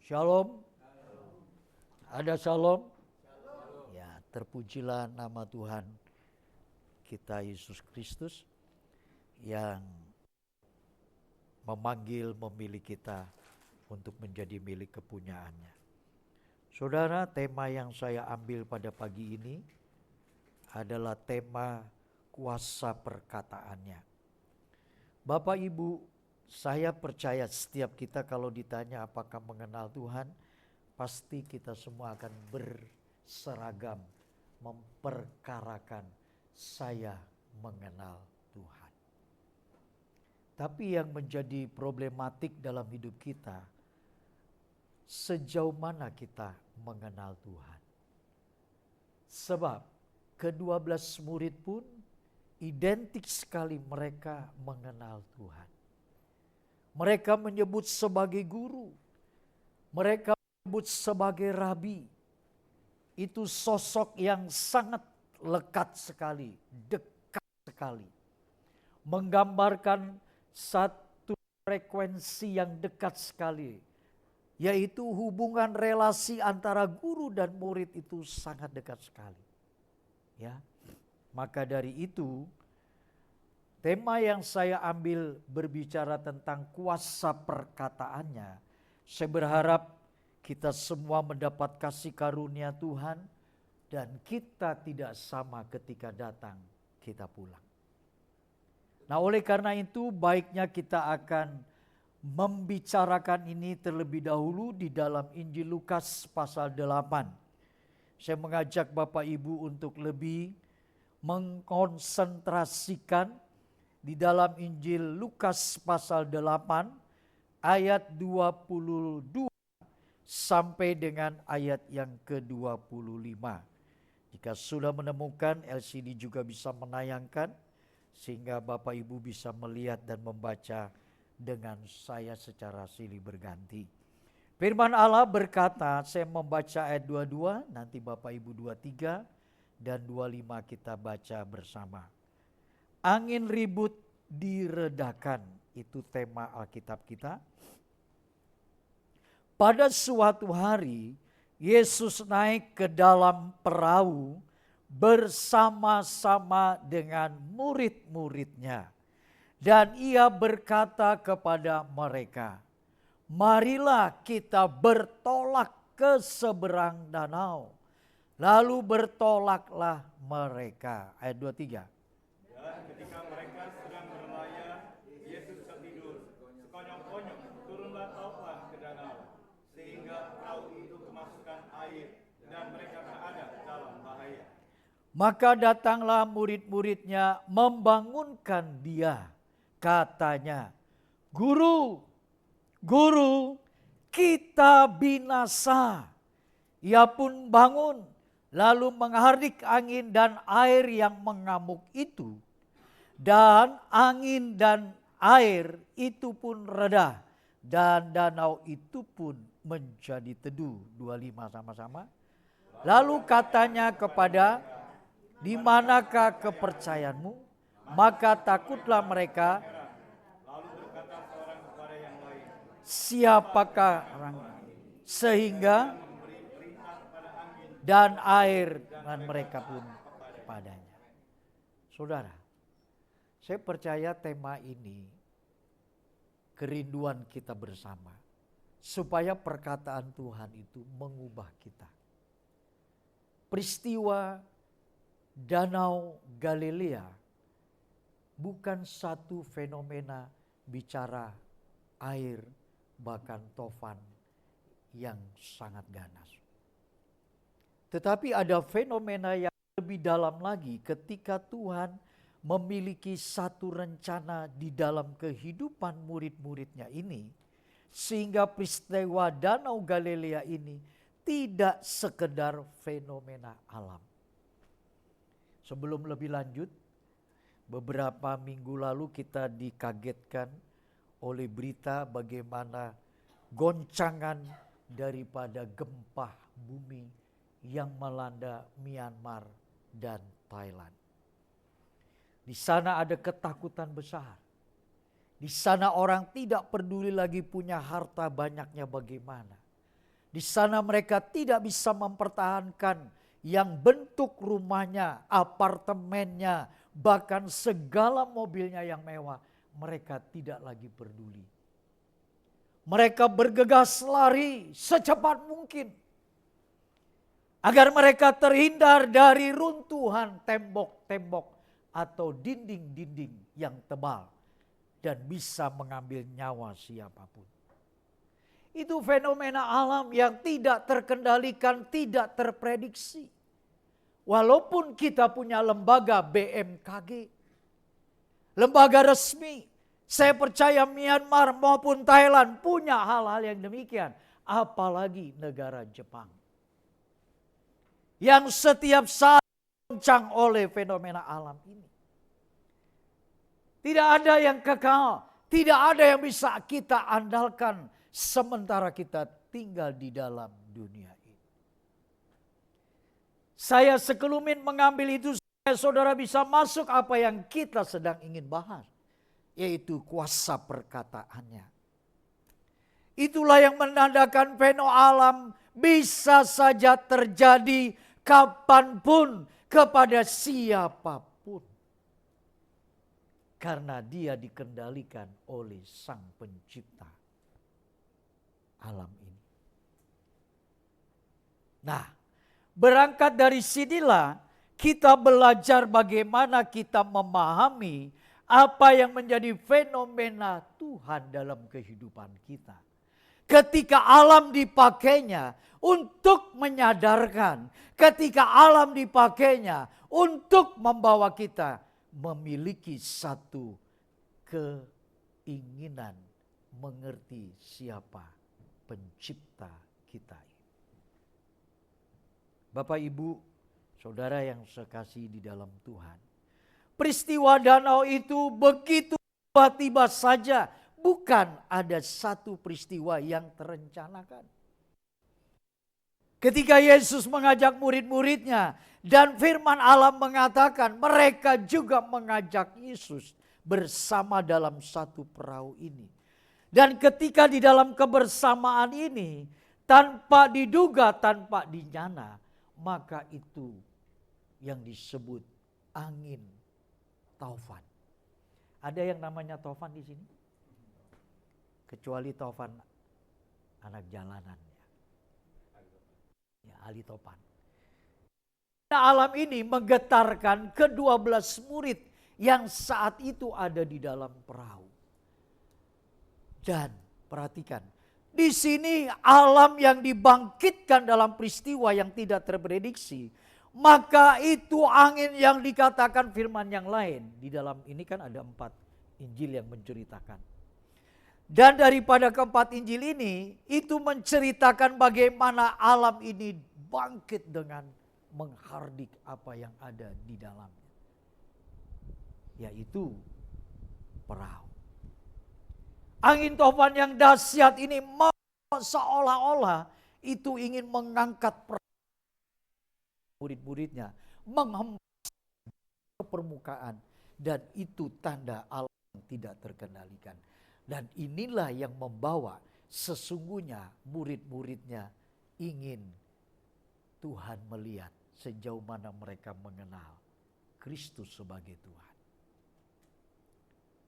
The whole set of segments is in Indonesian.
Shalom. Ada shalom? Ya, terpujilah nama Tuhan kita Yesus Kristus yang memanggil, memilih kita untuk menjadi milik kepunyaannya. Saudara, tema yang saya ambil pada pagi ini adalah tema kuasa perkataannya. Bapak Ibu, saya percaya setiap kita kalau ditanya apakah mengenal Tuhan, pasti kita semua akan berseragam memperkarakan saya mengenal Tuhan. Tapi yang menjadi problematik dalam hidup kita, sejauh mana kita mengenal Tuhan. Sebab ke-12 murid pun identik sekali mereka mengenal Tuhan. Mereka menyebut sebagai guru. Mereka menyebut sebagai rabi. Itu sosok yang sangat lekat sekali, dekat sekali. Menggambarkan satu frekuensi yang dekat sekali. Yaitu hubungan relasi antara guru dan murid itu sangat dekat sekali. Ya. Maka dari itu, tema yang saya ambil berbicara tentang kuasa perkataannya. Saya berharap kita semua mendapat kasih karunia Tuhan dan kita tidak sama ketika datang, kita pulang. Nah, oleh karena itu baiknya kita akan membicarakan ini terlebih dahulu di dalam Injil Lukas pasal 8. Saya mengajak Bapak Ibu untuk lebih mengkonsentrasikan di dalam Injil Lukas pasal 8 ayat 22 sampai dengan ayat yang ke-25. Jika sudah menemukan, LCD juga bisa menayangkan sehingga Bapak Ibu bisa melihat dan membaca dengan saya secara silih berganti. Firman Allah berkata, saya membaca ayat 22, nanti Bapak Ibu 23 dan 25 kita baca bersama. Angin ribut diredakan, itu tema Alkitab kita. Pada suatu hari, Yesus naik ke dalam perahu bersama-sama dengan murid-muridnya. Dan ia berkata kepada mereka, marilah kita bertolak ke seberang danau. Lalu bertolaklah mereka. Ayat 23. Dan ketika mereka sedang berlayar, Yesus tertidur. Sekonyong-konyong turunlah taufan ke danau, sehingga perahu itu kemasukan air dan mereka berada dalam bahaya. Maka datanglah murid-muridnya membangunkan dia. Katanya, Guru, Guru, kita binasa. Ia pun bangun, lalu menghardik angin dan air yang mengamuk itu. Dan angin dan air itu pun reda. Dan danau itu pun menjadi teduh. 25 sama-sama. Lalu katanya kepada, di manakah kepercayaanmu? Maka takutlah mereka. Lalu berkata seorang kepada yang lain, Siapakah orang? Sehingga dan air dan mereka pun kepadanya. Saudara, saya percaya tema ini kerinduan kita bersama. Supaya perkataan Tuhan itu mengubah kita. Peristiwa Danau Galilea bukan satu fenomena bicara air bahkan tofan yang sangat ganas. Tetapi ada fenomena yang lebih dalam lagi ketika Tuhan memiliki satu rencana di dalam kehidupan murid-muridnya ini. Sehingga peristiwa Danau Galilea ini tidak sekedar fenomena alam. Sebelum lebih lanjut, beberapa minggu lalu kita dikagetkan oleh berita bagaimana goncangan daripada gempa bumi yang melanda Myanmar dan Thailand. Di sana ada ketakutan besar. Di sana orang tidak peduli lagi punya harta banyaknya bagaimana. Di sana mereka tidak bisa mempertahankan yang bentuk rumahnya, apartemennya, bahkan segala mobilnya yang mewah. Mereka tidak lagi peduli. Mereka bergegas lari secepat mungkin agar mereka terhindar dari runtuhan tembok-tembok atau dinding-dinding yang tebal dan bisa mengambil nyawa siapapun. Itu fenomena alam yang tidak terkendalikan, tidak terprediksi. Walaupun kita punya lembaga BMKG, lembaga resmi, saya percaya Myanmar maupun Thailand punya hal-hal yang demikian. Apalagi negara Jepang, yang setiap saat diguncang oleh fenomena alam ini. Tidak ada yang kekal, tidak ada yang bisa kita andalkan sementara kita tinggal di dalam dunia ini. Saya sekelumit mengambil itu supaya saudara bisa masuk apa yang kita sedang ingin bahas, yaitu kuasa perkataannya. Itulah yang menandakan fenomena alam bisa saja terjadi kapanpun kepada siapapun. Karena dia dikendalikan oleh Sang Pencipta alam ini. Nah, berangkat dari sinilah kita belajar bagaimana kita memahami apa yang menjadi fenomena Tuhan dalam kehidupan kita. Ketika alam dipakainya untuk menyadarkan, ketika alam dipakainya untuk membawa kita memiliki satu keinginan mengerti siapa pencipta kita ini. Bapak, Ibu, saudara yang sekasih di dalam Tuhan. Peristiwa danau itu begitu tiba-tiba saja. Bukan ada satu peristiwa yang terencanakan. Ketika Yesus mengajak murid-muridnya dan firman Allah mengatakan mereka juga mengajak Yesus bersama dalam satu perahu ini. Dan ketika di dalam kebersamaan ini tanpa diduga, tanpa dinyana, maka itu yang disebut angin taufan. Ada yang namanya taufan di sini? Kecuali taufan anak jalanan. Ya, ahli topan. Alam ini menggetarkan ke-12 murid yang saat itu ada di dalam perahu. Dan perhatikan, di sini alam yang dibangkitkan dalam peristiwa yang tidak terprediksi, maka itu angin yang dikatakan firman yang lain. Di dalam ini kan ada 4 Injil yang menceritakan. Dan daripada keempat Injil ini, itu menceritakan bagaimana alam ini bangkit dengan menghardik apa yang ada di dalamnya. Yaitu perahu. Angin topan yang dahsyat ini seolah-olah itu ingin mengangkat perahu murid-muridnya, menghempaskan ke permukaan. Dan itu tanda alam yang tidak terkendalikan. Dan inilah yang membawa sesungguhnya murid-muridnya ingin Tuhan melihat sejauh mana mereka mengenal Kristus sebagai Tuhan.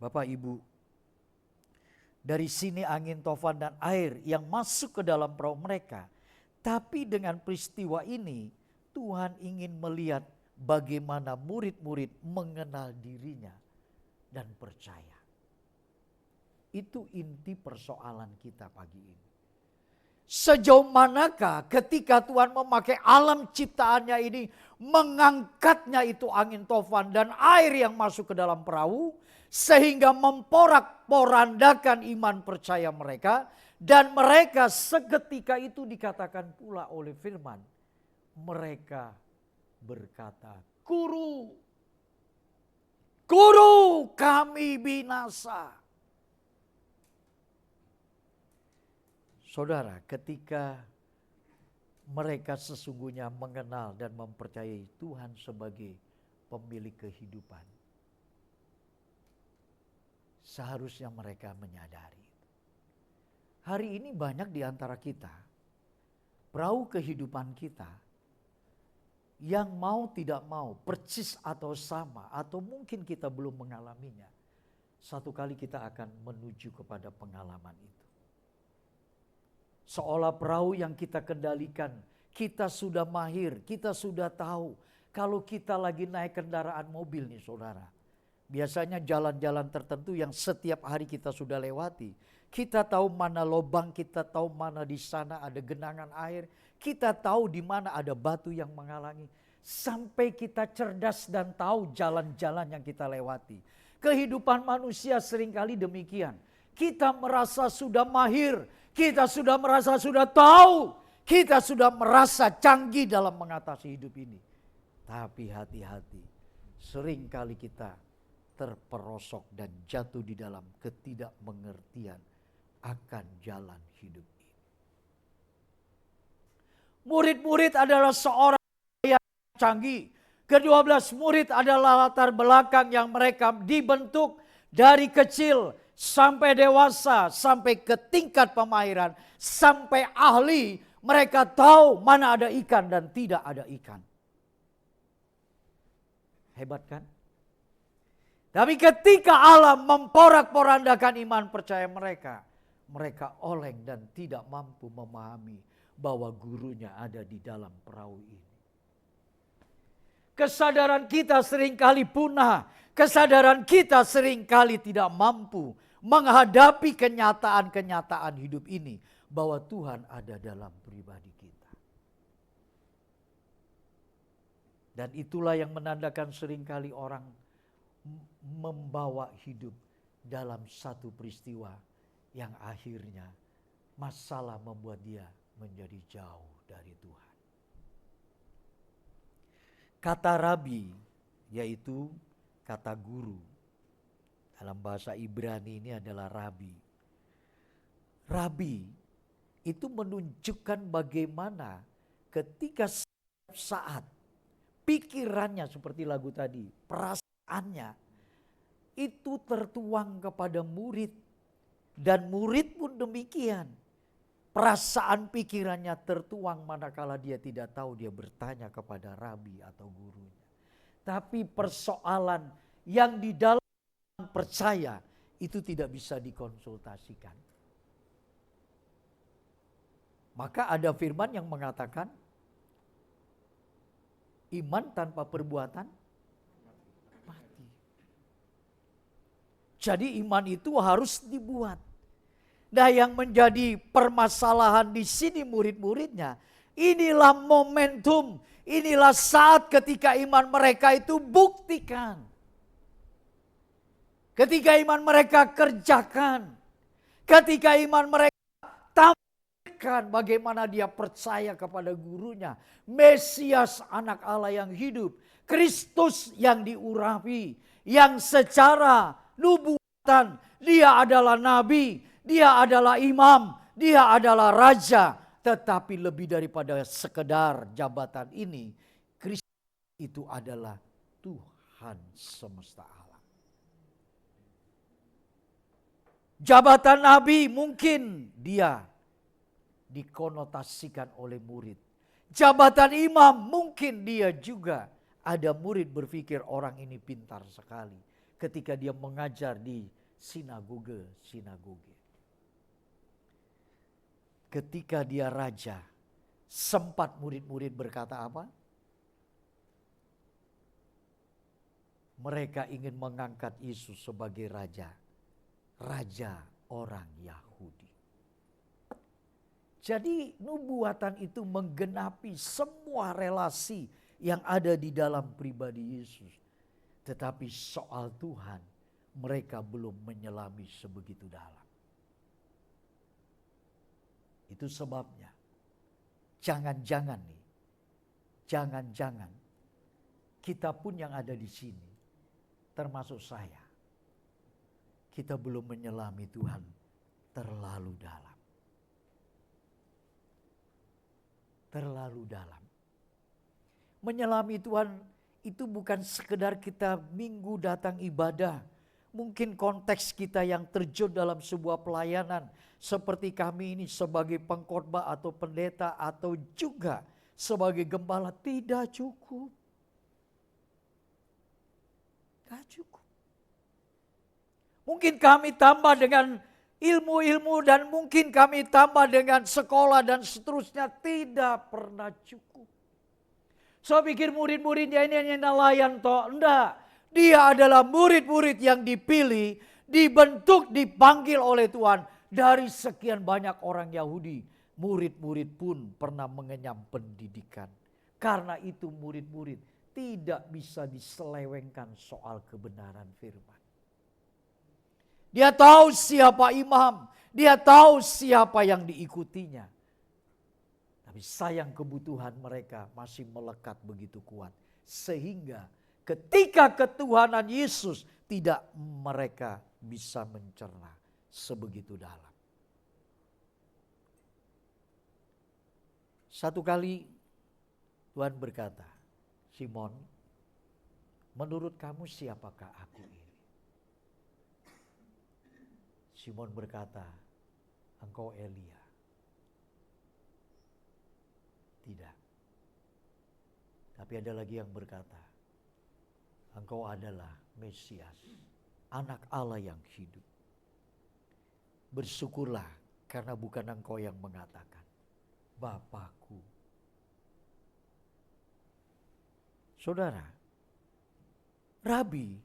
Bapak, Ibu, dari sini angin tofan dan air yang masuk ke dalam perahu mereka. Tapi dengan peristiwa ini Tuhan ingin melihat bagaimana murid-murid mengenal dirinya dan percaya. Itu inti persoalan kita pagi ini. Sejauh manakah ketika Tuhan memakai alam ciptaannya ini, mengangkatnya itu angin tofan dan air yang masuk ke dalam perahu, sehingga memporak-porandakan iman percaya mereka, dan mereka seketika itu dikatakan pula oleh firman, mereka berkata, Guru, Guru, kami binasa. Saudara, ketika mereka sesungguhnya mengenal dan mempercayai Tuhan sebagai pemilik kehidupan, seharusnya mereka menyadari. Hari ini banyak di antara kita Perahu kehidupan kita yang mau tidak mau, persis atau sama, atau mungkin kita belum mengalaminya, satu kali kita akan menuju kepada pengalaman itu. Seolah perahu yang kita kendalikan, kita sudah mahir, kita sudah tahu. Kalau kita lagi naik kendaraan mobil nih saudara, biasanya jalan-jalan tertentu yang setiap hari kita sudah lewati. Kita tahu mana lubang, kita tahu mana di sana ada genangan air. Kita tahu di mana ada batu yang menghalangi. Sampai kita cerdas dan tahu jalan-jalan yang kita lewati. Kehidupan manusia seringkali demikian. Kita merasa sudah mahir, kita sudah merasa sudah tahu. Kita sudah merasa canggih dalam mengatasi hidup ini. Tapi hati-hati, seringkali kita terperosok dan jatuh di dalam ketidakmengertian akan jalan hidup ini. Murid-murid adalah seorang yang canggih. Ke-12 murid adalah latar belakang yang mereka dibentuk dari kecil sampai dewasa, sampai ke tingkat pemahiran, sampai ahli. Mereka tahu mana ada ikan dan tidak ada ikan. Hebat kan? Tapi ketika Allah memporak-porandakan iman percaya mereka, mereka oleng dan tidak mampu memahami bahwa gurunya ada di dalam perahu ini. Kesadaran kita seringkali punah, kesadaran kita seringkali tidak mampu menghadapi kenyataan-kenyataan hidup ini, bahwa Tuhan ada dalam pribadi kita. Dan itulah yang menandakan seringkali orang membawa hidup dalam satu peristiwa yang akhirnya masalah membuat dia menjadi jauh dari Tuhan. Kata rabi, yaitu kata guru, dalam bahasa Ibrani ini adalah rabi. Rabi itu menunjukkan bagaimana ketika setiap saat pikirannya seperti lagu tadi, perasaannya itu tertuang kepada murid. Dan murid pun demikian. Perasaan pikirannya tertuang manakala dia tidak tahu, dia bertanya kepada rabi atau gurunya. Tapi persoalan yang di dalam percaya itu tidak bisa dikonsultasikan. Maka ada firman yang mengatakan, iman tanpa perbuatan mati. Jadi iman itu harus dibuat. Nah, yang menjadi permasalahan di sini murid-muridnya, inilah momentum, inilah saat ketika iman mereka itu buktikan. Ketika iman mereka kerjakan, ketika iman mereka tampilkan bagaimana dia percaya kepada gurunya, Mesias anak Allah yang hidup, Kristus yang diurapi, yang secara nubuatan dia adalah nabi, dia adalah imam, dia adalah raja. Tetapi lebih daripada sekedar jabatan ini, Kristus itu adalah Tuhan semesta alam. Jabatan nabi mungkin dia dikonotasikan oleh murid. Jabatan imam mungkin dia juga ada murid berpikir orang ini pintar sekali ketika dia mengajar di sinagoge. Ketika dia raja, sempat murid-murid berkata apa? Mereka ingin mengangkat Yesus sebagai raja. Raja orang Yahudi. Jadi nubuatan itu menggenapi semua relasi yang ada di dalam pribadi Yesus. Tetapi soal Tuhan, mereka belum menyelami sebegitu dalam. Itu sebabnya, jangan-jangan kita pun yang ada di sini, termasuk saya, kita belum menyelami Tuhan terlalu dalam. Terlalu dalam. Menyelami Tuhan itu bukan sekedar kita minggu datang ibadah, Mungkin konteks kita yang terjun dalam sebuah pelayanan seperti kami ini sebagai pengkhotbah atau pendeta atau juga sebagai gembala tidak cukup. Tidak cukup. Mungkin kami tambah dengan ilmu-ilmu dan mungkin kami tambah dengan sekolah dan seterusnya, tidak pernah cukup. Saya pikir murid-muridnya ini hanya nelayan toh, enggak. Dia adalah murid-murid yang dipilih, dibentuk, dipanggil oleh Tuhan. Dari sekian banyak orang Yahudi, murid-murid pun pernah mengenyam pendidikan. Karena itu murid-murid tidak bisa diselewengkan soal kebenaran firman. Dia tahu siapa imam, dia tahu siapa yang diikutinya. Tapi sayang kebutuhan mereka masih melekat begitu kuat. Sehingga ketika ketuhanan Yesus tidak mereka bisa mencerna sebegitu dalam. Satu kali Tuhan berkata, Simon, menurut kamu siapakah aku ini? Simon berkata, engkau Elia. Tidak. Tapi ada lagi yang berkata, engkau adalah Mesias, anak Allah yang hidup. Bersyukurlah karena bukan engkau yang mengatakan, Bapakku. Saudara, Rabi,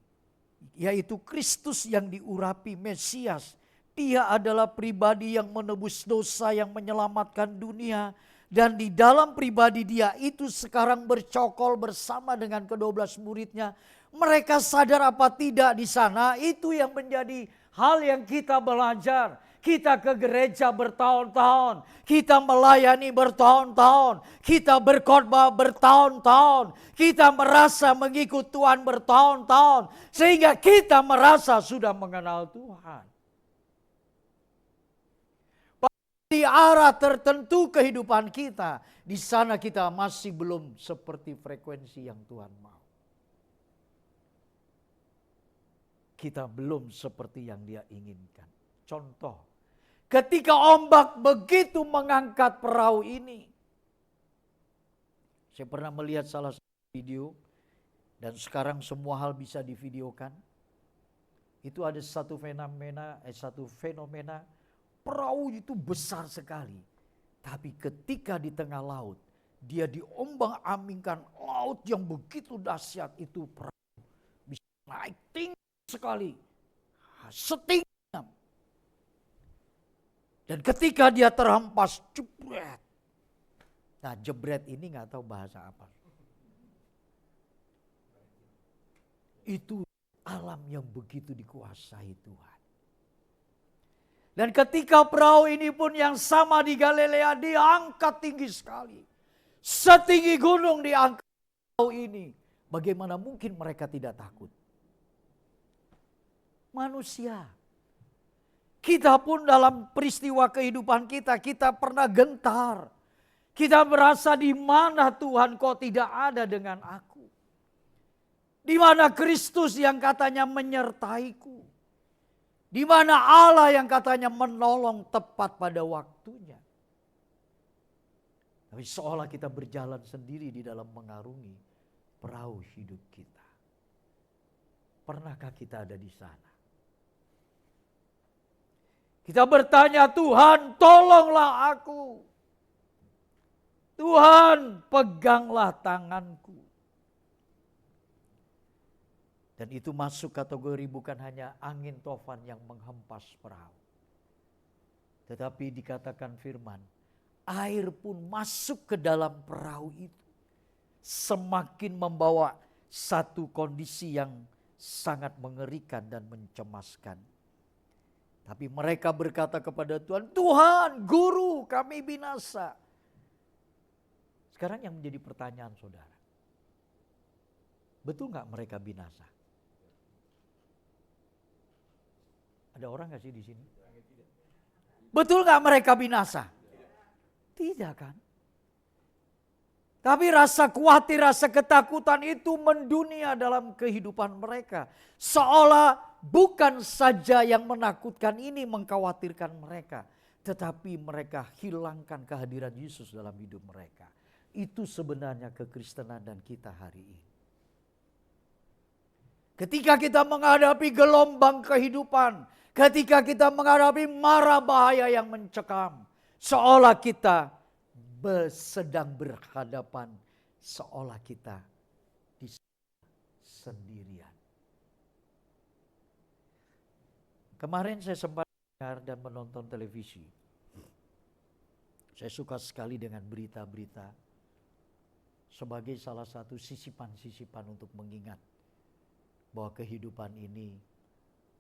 yaitu Kristus yang diurapi, Mesias, dia adalah pribadi yang menebus dosa, yang menyelamatkan dunia. Dan di dalam pribadi dia itu sekarang bercokol bersama dengan ke-12 muridnya. Mereka sadar apa tidak di sana, itu yang menjadi hal yang kita belajar. Kita ke gereja bertahun-tahun, kita melayani bertahun-tahun, kita berkhotbah bertahun-tahun, kita merasa mengikut Tuhan bertahun-tahun, sehingga kita merasa sudah mengenal Tuhan. Di arah tertentu kehidupan kita, di sana kita masih belum seperti frekuensi yang Tuhan mau. Kita belum seperti yang Dia inginkan. Contoh, ketika ombak begitu mengangkat perahu ini. Saya pernah melihat salah satu video, dan sekarang semua hal bisa divideokan. Itu ada satu fenomena, perahu itu besar sekali. Tapi ketika di tengah laut, dia diombang-ambingkan laut yang begitu dahsyat, itu perahu bisa naik tinggi sekali. Setinggi. Dan ketika dia terhempas, jebret. Nah, jebret ini gak tahu bahasa apa. Itu alam yang begitu dikuasai Tuhan. Dan ketika perahu ini pun yang sama di Galilea diangkat tinggi sekali. Setinggi gunung diangkat perahu ini. Bagaimana mungkin mereka tidak takut? Manusia. Kita pun dalam peristiwa kehidupan kita pernah gentar. Kita merasa di mana Tuhan kok tidak ada dengan aku. Di mana Kristus yang katanya menyertaiku. Di mana Allah yang katanya menolong tepat pada waktunya. Tapi seolah kita berjalan sendiri di dalam mengarungi perahu hidup kita. Pernahkah kita ada di sana? Kita bertanya, Tuhan tolonglah aku. Tuhan peganglah tanganku. Dan itu masuk kategori bukan hanya angin tofan yang menghempas perahu. Tetapi dikatakan firman, air pun masuk ke dalam perahu itu. Semakin membawa satu kondisi yang sangat mengerikan dan mencemaskan. Tapi mereka berkata kepada Tuhan, Tuhan, Guru, kami binasa. Sekarang yang menjadi pertanyaan saudara, betul gak mereka binasa? Ada orang gak sih di sini? Betul gak mereka binasa? Tidak kan? Tapi rasa khawatir, rasa ketakutan itu mendunia dalam kehidupan mereka. Seolah bukan saja yang menakutkan ini mengkhawatirkan mereka, tetapi mereka hilangkan kehadiran Yesus dalam hidup mereka. Itu sebenarnya kekristenan dan kita hari ini. Ketika kita menghadapi gelombang kehidupan, ketika kita menghadapi mara bahaya yang mencekam, seolah kita sedang berhadapan, seolah kita sendirian. Kemarin saya sempat dengar dan menonton televisi. Saya suka sekali dengan berita-berita sebagai salah satu sisipan-sisipan untuk mengingat bahwa kehidupan ini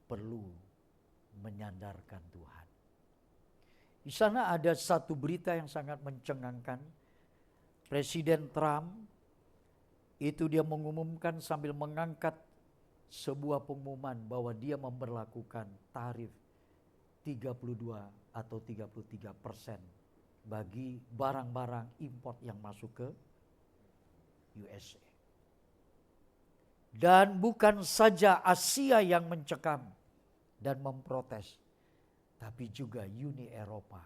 perlu menyandarkan Tuhan. Di sana ada satu berita yang sangat mencengangkan. Presiden Trump itu dia mengumumkan sambil mengangkat sebuah pengumuman bahwa dia memberlakukan tarif 32 atau 33% bagi barang-barang import yang masuk ke USA. Dan bukan saja Asia yang mencekam dan memprotes, tapi juga Uni Eropa.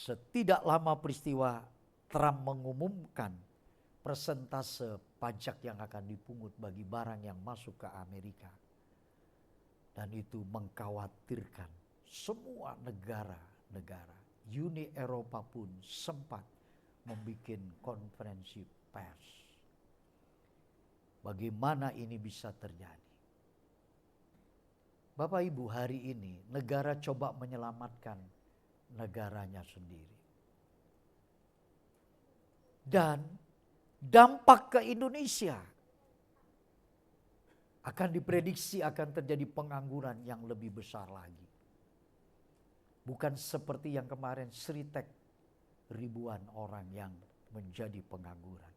Setidak lama peristiwa Trump mengumumkan persentase pajak yang akan dipungut bagi barang yang masuk ke Amerika. Dan itu mengkhawatirkan semua negara-negara. Uni Eropa pun sempat membuat konferensi pers. Bagaimana ini bisa terjadi? Bapak Ibu, hari ini negara coba menyelamatkan negaranya sendiri. Dan dampak ke Indonesia akan diprediksi akan terjadi pengangguran yang lebih besar lagi. Bukan seperti yang kemarin Sritek, ribuan orang yang menjadi pengangguran.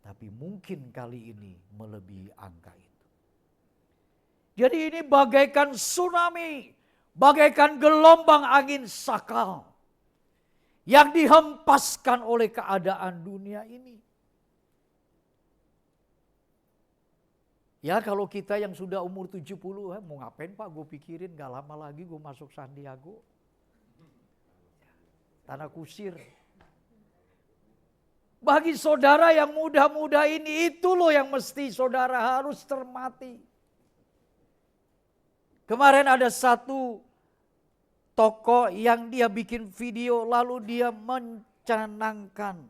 Tapi mungkin kali ini melebihi angka itu. Jadi ini bagaikan tsunami, bagaikan gelombang angin sakal yang dihempaskan oleh keadaan dunia ini. Ya kalau kita yang sudah umur 70, mau ngapain Pak? Gue pikirin gak lama lagi gue masuk Sandiago. Tanah kusir. Bagi saudara yang muda-muda ini, itu loh yang mesti saudara harus cermati. Kemarin ada satu tokoh yang dia bikin video lalu dia mencanangkan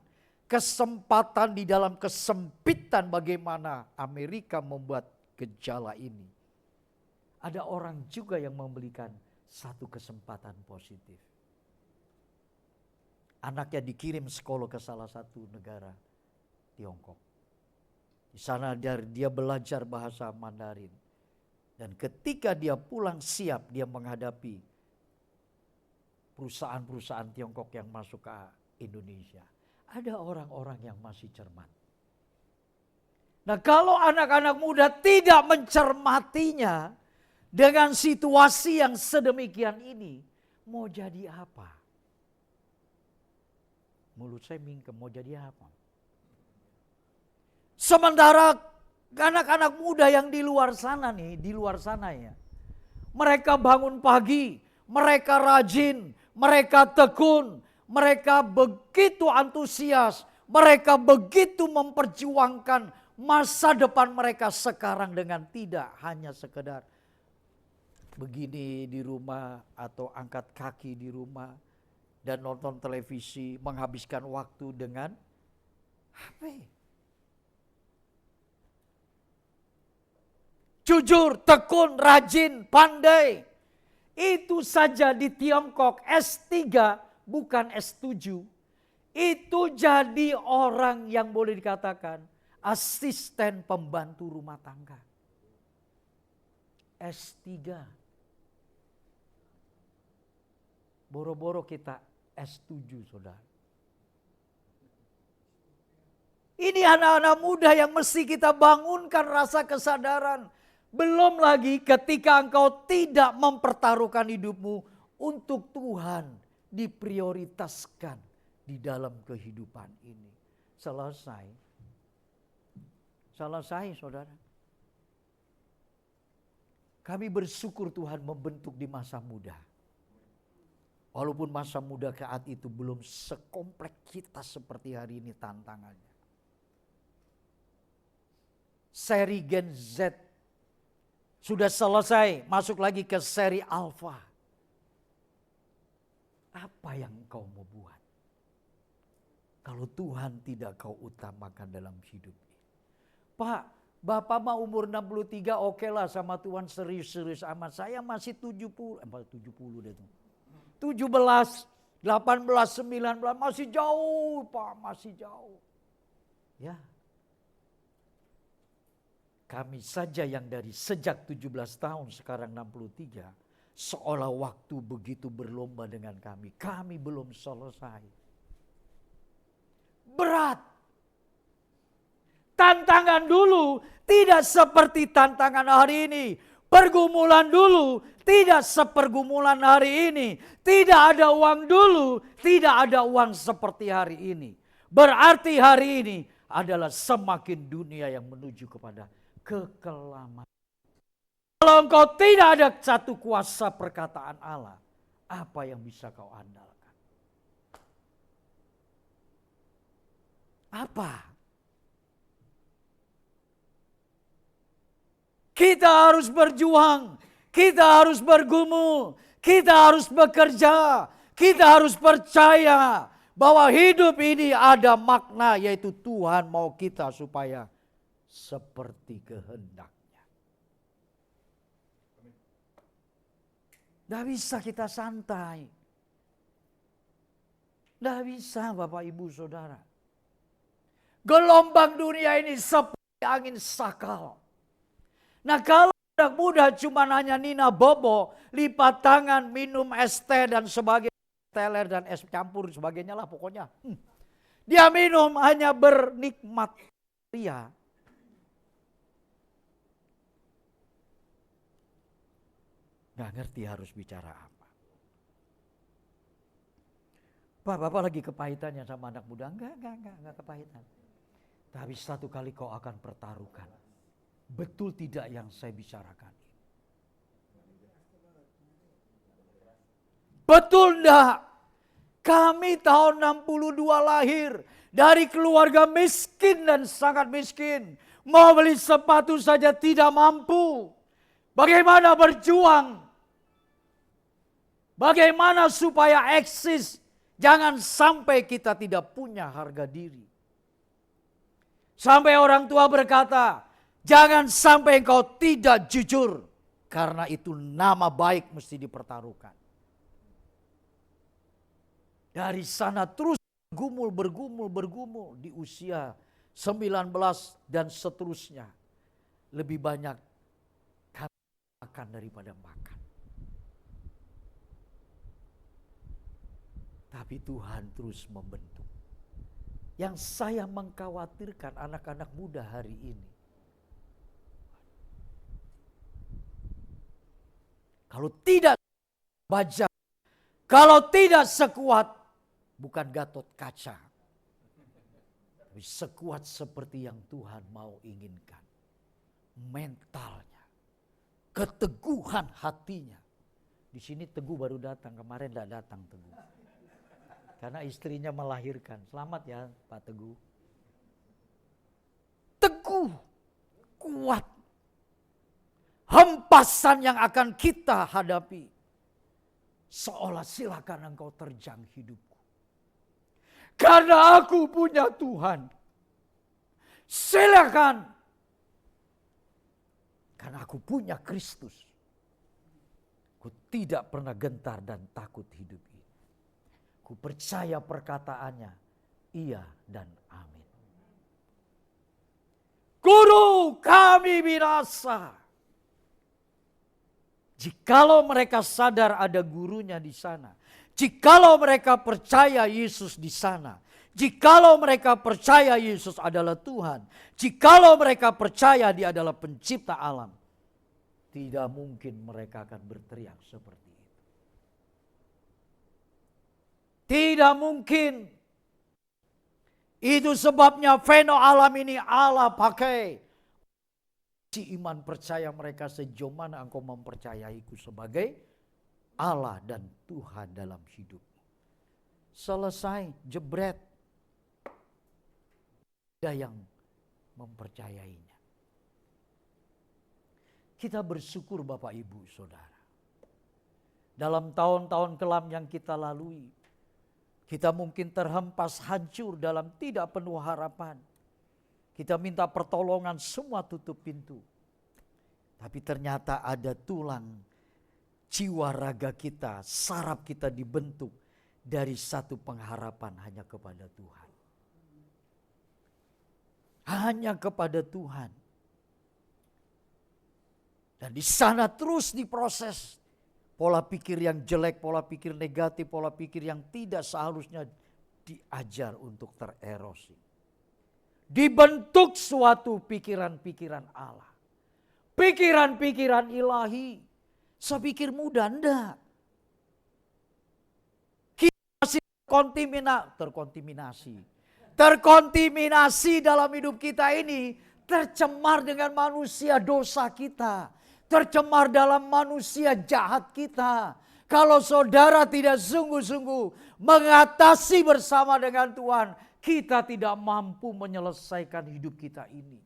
kesempatan di dalam kesempitan bagaimana Amerika membuat gejala ini. Ada orang juga yang memberikan satu kesempatan positif. Anaknya dikirim sekolah ke salah satu negara Tiongkok. Di sana dia belajar bahasa Mandarin. Dan ketika dia pulang siap dia menghadapi perusahaan-perusahaan Tiongkok yang masuk ke Indonesia. Ada orang-orang yang masih cermat. Nah kalau anak-anak muda tidak mencermatinya dengan situasi yang sedemikian ini, mau jadi apa? Mulut saya mingkem, mau jadi apa? Sementara anak-anak muda yang di luar sana ya. Mereka bangun pagi, mereka rajin, mereka tekun, mereka begitu antusias, mereka begitu memperjuangkan masa depan mereka sekarang dengan tidak hanya sekedar begini di rumah atau angkat kaki di rumah dan nonton televisi, menghabiskan waktu dengan HP. Jujur, tekun, rajin, pandai. Itu saja di Tiongkok S3 bukan S7. Itu jadi orang yang boleh dikatakan asisten pembantu rumah tangga. S3. Boro-boro kita S7 saudara. Ini anak-anak muda yang mesti kita bangunkan rasa kesadaran. Belum lagi ketika engkau tidak mempertaruhkan hidupmu untuk Tuhan diprioritaskan di dalam kehidupan ini. Selesai saudara. Kami bersyukur Tuhan membentuk di masa muda. Walaupun masa muda saat itu belum sekompleks kita seperti hari ini tantangannya. Seri Gen Z sudah selesai, masuk lagi ke seri Alpha. Apa yang kau mau buat? Kalau Tuhan tidak kau utamakan dalam hidup ini. Pak, Bapak mah umur 63 oke lah sama Tuhan serius-serius amat. Saya masih 70 deh tuh. 17, 18, 19 masih jauh Pak, masih jauh. Ya. Kami saja yang dari sejak 17 tahun sekarang 63 seolah waktu begitu berlomba dengan kami. Kami belum selesai. Berat. Tantangan dulu tidak seperti tantangan hari ini. Pergumulan dulu tidak sepergumulan hari ini. Tidak ada uang dulu, tidak ada uang seperti hari ini. Berarti hari ini adalah semakin dunia yang menuju kepada kekelaman. Kalau engkau tidak ada satu kuasa perkataan Allah, apa yang bisa kau andalkan? Apa? Kita harus berjuang, kita harus bergumul, kita harus bekerja, kita harus percaya bahwa hidup ini ada makna, yaitu Tuhan mau kita supaya seperti kehendaknya. Tidak bisa kita santai. Tidak bisa Bapak Ibu Saudara. Gelombang dunia ini seperti angin sakal. Nah kalau anak muda cuma hanya nina bobo, lipat tangan, minum es teh dan sebagainya, teler dan es campur sebagainya lah pokoknya. Dia minum hanya bernikmat ria. Gak ngerti harus bicara apa. Pak, Bapak lagi kepahitannya sama anak muda. Enggak kepahitan. Tapi satu kali kau akan pertaruhkan. Betul tidak yang saya bicarakan? Betul enggak? Kami tahun 62 lahir dari keluarga miskin dan sangat miskin. Mau beli sepatu saja tidak mampu. Bagaimana berjuang? Bagaimana supaya eksis? Jangan sampai kita tidak punya harga diri. Sampai orang tua berkata, jangan sampai engkau tidak jujur. Karena itu nama baik mesti dipertaruhkan. Dari sana terus bergumul di usia 19 dan seterusnya. Lebih banyak makan daripada makan. Tapi Tuhan terus membentuk. Yang saya mengkhawatirkan anak-anak muda hari ini. Kalau tidak baja, kalau tidak sekuat, bukan Gatot Kaca. Tapi sekuat seperti yang Tuhan mau inginkan. Mentalnya, keteguhan hatinya. Di sini Teguh baru datang, kemarin tidak datang Teguh. Karena istrinya melahirkan. Selamat ya Pak Teguh. Teguh, kuat. Hempasan yang akan kita hadapi. Seolah silakan engkau terjang hidupku. Karena aku punya Tuhan. Silakan. Karena aku punya Kristus. Aku tidak pernah gentar dan takut hidup ini. Ku percaya perkataannya, iya dan amin. Guru kami binasa. Jikalau mereka sadar ada gurunya di sana. Jikalau mereka percaya Yesus di sana. Jikalau mereka percaya Yesus adalah Tuhan. Jikalau mereka percaya Dia adalah pencipta alam. Tidak mungkin mereka akan berteriak seperti itu. Tidak mungkin. Itu sebabnya fenomena alam ini Allah pakai iman percaya mereka sejauh mana engkau mempercayaiku sebagai Allah dan Tuhan dalam hidupmu. Selesai, jebret. Ada yang mempercayainya. Kita bersyukur Bapak Ibu Saudara. Dalam tahun-tahun kelam yang kita lalui, kita mungkin terhempas hancur dalam tidak penuh harapan. Kita minta pertolongan, semua tutup pintu. Tapi ternyata ada tulang jiwa raga kita, saraf kita dibentuk dari satu pengharapan hanya kepada Tuhan. Hanya kepada Tuhan. Dan di sana terus diproses pola pikir yang jelek, pola pikir negatif, pola pikir yang tidak seharusnya diajar untuk tererosi. Dibentuk suatu pikiran-pikiran Allah. Pikiran-pikiran ilahi. Saya pikir mudah, enggak. Kita masih terkontaminasi dalam hidup kita ini. Tercemar dengan manusia dosa kita. Tercemar dalam manusia jahat kita. Kalau saudara tidak sungguh-sungguh mengatasi bersama dengan Tuhan, kita tidak mampu menyelesaikan hidup kita ini.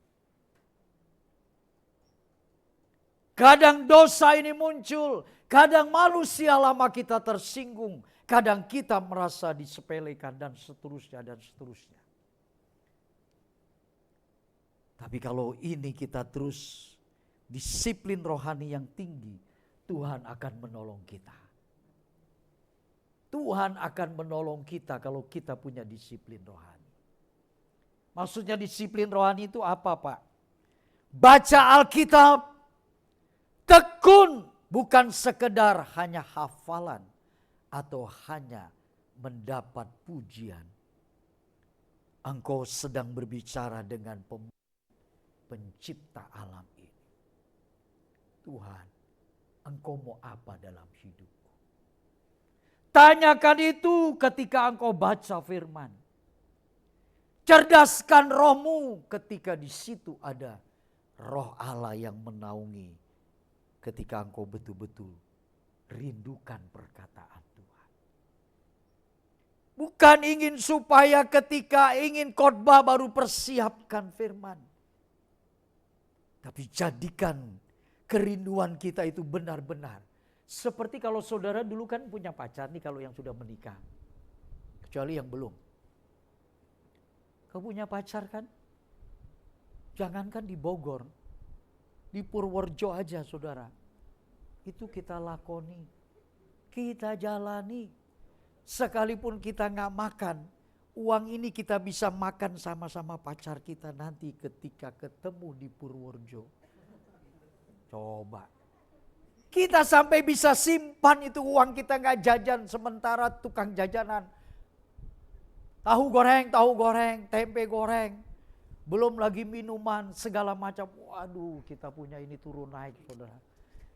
Kadang dosa ini muncul, kadang manusia lama kita tersinggung, kadang kita merasa disepelekan dan seterusnya dan seterusnya. Tapi kalau ini kita terus disiplin rohani yang tinggi, Tuhan akan menolong kita. Tuhan akan menolong kita kalau kita punya disiplin rohani. Maksudnya disiplin rohani itu apa, Pak? Baca Alkitab, tekun, bukan sekedar hanya hafalan atau hanya mendapat pujian. Engkau sedang berbicara dengan pencipta alam ini. Tuhan, engkau mau apa dalam hidupku? Tanyakan itu ketika engkau baca firman. Cerdaskan rohmu ketika di situ ada roh Allah yang menaungi. Ketika engkau betul-betul rindukan perkataan Tuhan. Bukan ingin supaya ketika ingin khotbah baru persiapkan firman. Tapi jadikan kerinduan kita itu benar-benar. Seperti kalau saudara dulu kan punya pacar nih kalau yang sudah menikah. Kecuali yang belum. Kau punya pacar kan? Jangankan di Bogor. Di Purworejo aja saudara. Itu kita lakoni. Kita jalani. Sekalipun kita gak makan. Uang ini kita bisa makan sama-sama pacar kita nanti ketika ketemu di Purworejo. Coba. Kita sampai bisa simpan itu uang kita gak jajan sementara tukang jajanan. Tahu goreng, tempe goreng. Belum lagi minuman segala macam. Waduh kita punya ini turun naik saudara.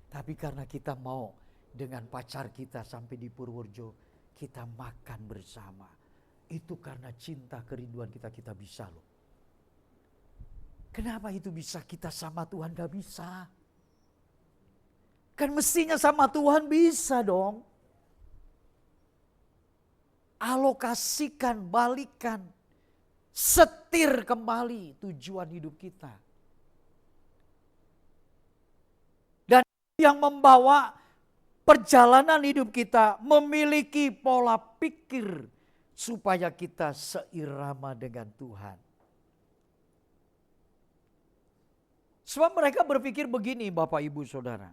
Tapi karena kita mau dengan pacar kita sampai di Purworejo. Kita makan bersama. Itu karena cinta kerinduan kita bisa loh. Kenapa itu bisa kita sama Tuhan gak bisa? Kan mestinya sama Tuhan bisa dong. Alokasikan, balikan, setir kembali tujuan hidup kita. Dan yang membawa perjalanan hidup kita memiliki pola pikir supaya kita seirama dengan Tuhan. Sebab mereka berpikir begini Bapak Ibu Saudara.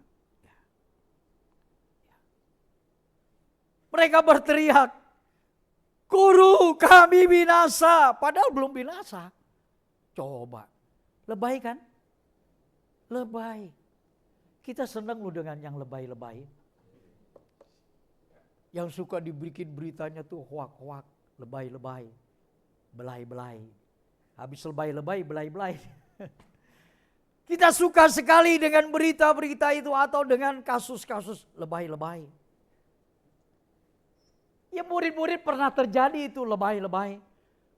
Mereka berteriak, Guru kami binasa. Padahal belum binasa. Coba, lebay kan? Lebay. Kita senang loh dengan yang lebay-lebay. Yang suka dibikin beritanya tuh hoak-hoak, lebay-lebay, belai-belai. Habis lebay-lebay, belai-belai. Kita suka sekali dengan berita-berita itu atau dengan kasus-kasus lebay-lebay. Ya murid-murid pernah terjadi itu lebay-lebay.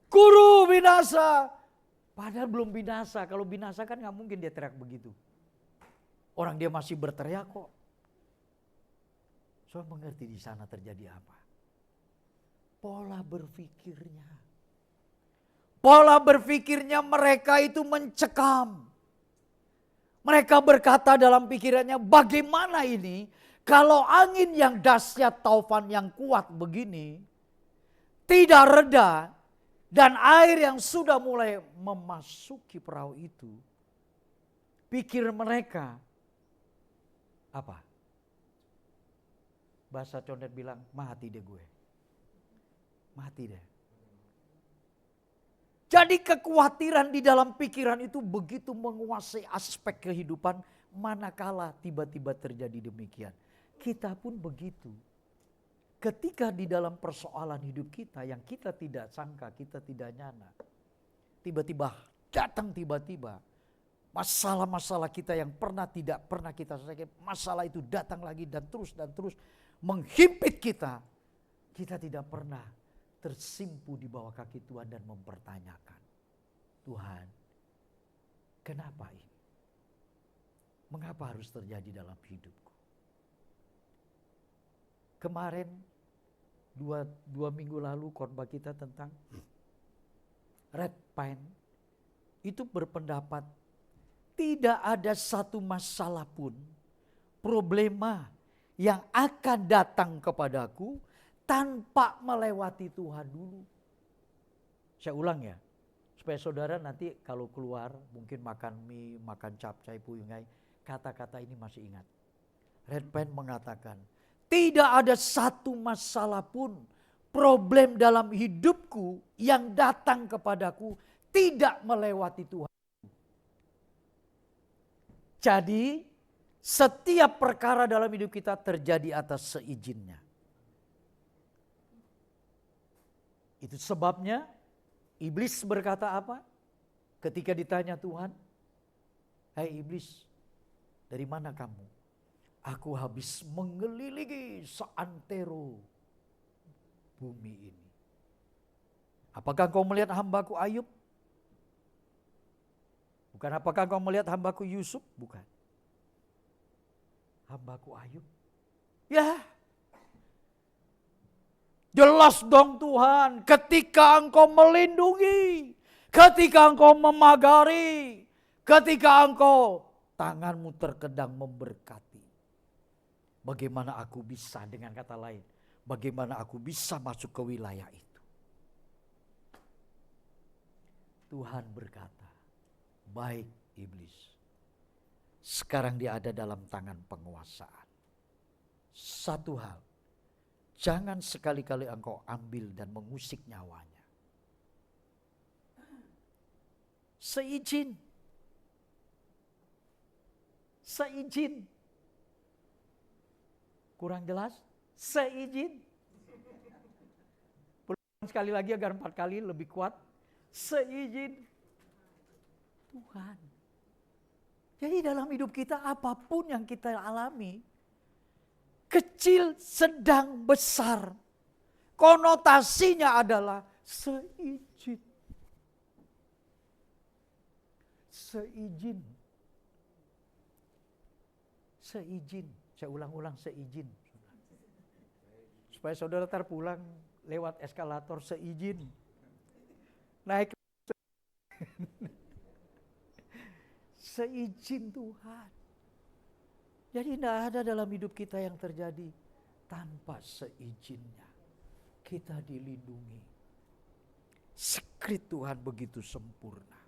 Guru binasa. Padahal belum binasa. Kalau binasa kan gak mungkin dia teriak begitu. Orang dia masih berteriak kok. Saya mengerti di sana terjadi apa. Pola berpikirnya. Pola berpikirnya mereka itu mencekam. Mereka berkata dalam pikirannya, bagaimana ini kalau angin yang dahsyat, taufan yang kuat begini tidak reda dan air yang sudah mulai memasuki perahu itu. Pikir mereka apa? Bahasa condet bilang, mati deh gue. Mati deh. Jadi kekhawatiran di dalam pikiran itu begitu menguasai aspek kehidupan, manakala tiba-tiba terjadi demikian. Kita pun begitu. Ketika di dalam persoalan hidup kita yang kita tidak sangka, kita tidak nyana. Tiba-tiba datang tiba-tiba. Masalah-masalah kita yang tidak pernah kita selesaikan. Masalah itu datang lagi dan terus menghimpit kita. Kita tidak pernah tersimpu di bawah kaki Tuhan dan mempertanyakan, Tuhan, kenapa ini? Mengapa harus terjadi dalam hidupku? Kemarin, dua minggu lalu khotbah kita tentang Red Pine itu berpendapat tidak ada satu masalah pun, problema yang akan datang kepadaku tanpa melewati Tuhan dulu. Saya ulang ya, supaya saudara nanti kalau keluar mungkin makan mie, makan capcay, puyungai, kata-kata ini masih ingat. Red Pen mengatakan, tidak ada satu masalah pun, problem dalam hidupku yang datang kepadaku tidak melewati Tuhan. Jadi setiap perkara dalam hidup kita terjadi atas seizinnya. Itu sebabnya iblis berkata apa? Ketika ditanya Tuhan, hai iblis, dari mana kamu? Aku habis mengelilingi seantero bumi ini. Apakah kau melihat hambaku Ayub? Bukan apakah kau melihat hambaku Yusuf? Bukan. Hambaku Ayub? Ya. Jelas dong Tuhan, ketika Engkau melindungi, ketika Engkau memagari, ketika Engkau tanganmu terkadang memberkati. Bagaimana aku bisa, dengan kata lain, bagaimana aku bisa masuk ke wilayah itu? Tuhan berkata, baik iblis, sekarang dia ada dalam tangan penguasaan. Satu hal, jangan sekali-kali engkau ambil dan mengusik nyawanya. Seizin. Kurang jelas? Seizin. Sekali lagi agar 4 kali lebih kuat. Seizin Tuhan. Jadi dalam hidup kita apapun yang kita alami, kecil, sedang, besar, konotasinya adalah seizin. Seizin. Seizin. Saya ulang-ulang, seizin. Supaya saudara terpulang lewat eskalator, seizin. Naik. Seizin Tuhan. Jadi tidak ada dalam hidup kita yang terjadi tanpa seizinnya. Kita dilindungi. Skrip Tuhan begitu sempurna.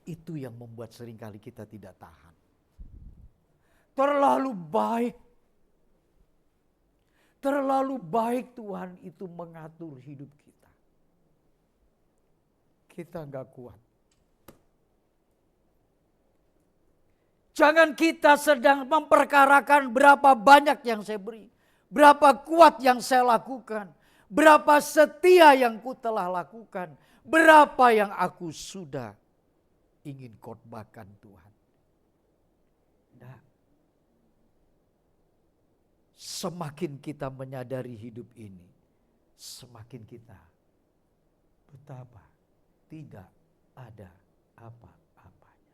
Itu yang membuat seringkali kita tidak tahan. Terlalu baik. Terlalu baik Tuhan itu mengatur hidup kita. Kita enggak kuat. Jangan kita sedang memperkarakan berapa banyak yang saya beri. Berapa kuat yang saya lakukan. Berapa setia yang ku telah lakukan. Berapa yang aku sudah ingin khotbahkan Tuhan. Nah, semakin kita menyadari hidup ini, semakin kita betapa tidak ada apa-apanya.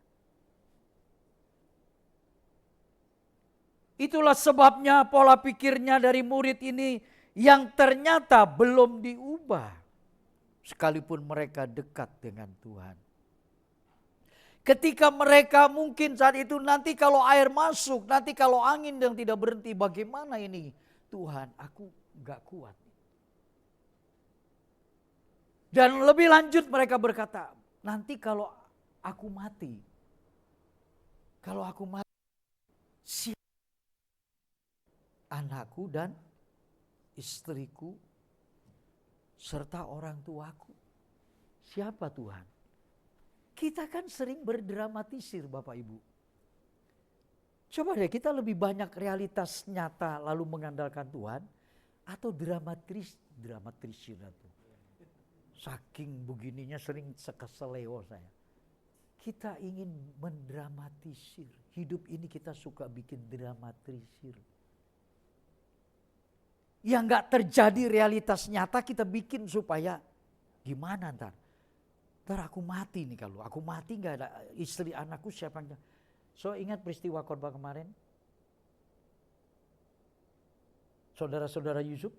Itulah sebabnya pola pikirnya dari murid ini yang ternyata belum diubah. Sekalipun mereka dekat dengan Tuhan. Ketika mereka mungkin saat itu nanti kalau air masuk, nanti kalau angin yang tidak berhenti, bagaimana ini? Tuhan, aku gak kuat. Dan lebih lanjut mereka berkata, nanti kalau aku mati, siapa anakku dan istriku serta orang tuaku? Siapa Tuhan? Kita kan sering berdramatisir Bapak Ibu. Coba deh kita lebih banyak realitas nyata lalu mengandalkan Tuhan. Atau dramatisir itu. Saking begininya sering sekeseleo saya. Kita ingin mendramatisir. Hidup ini kita suka bikin dramatisir. Yang gak terjadi realitas nyata kita bikin supaya gimana ntar. Ntar aku mati nih, kalau aku mati gak ada istri anakku siapa yang... So ingat peristiwa khotbah kemarin? Saudara-saudara Yusuf?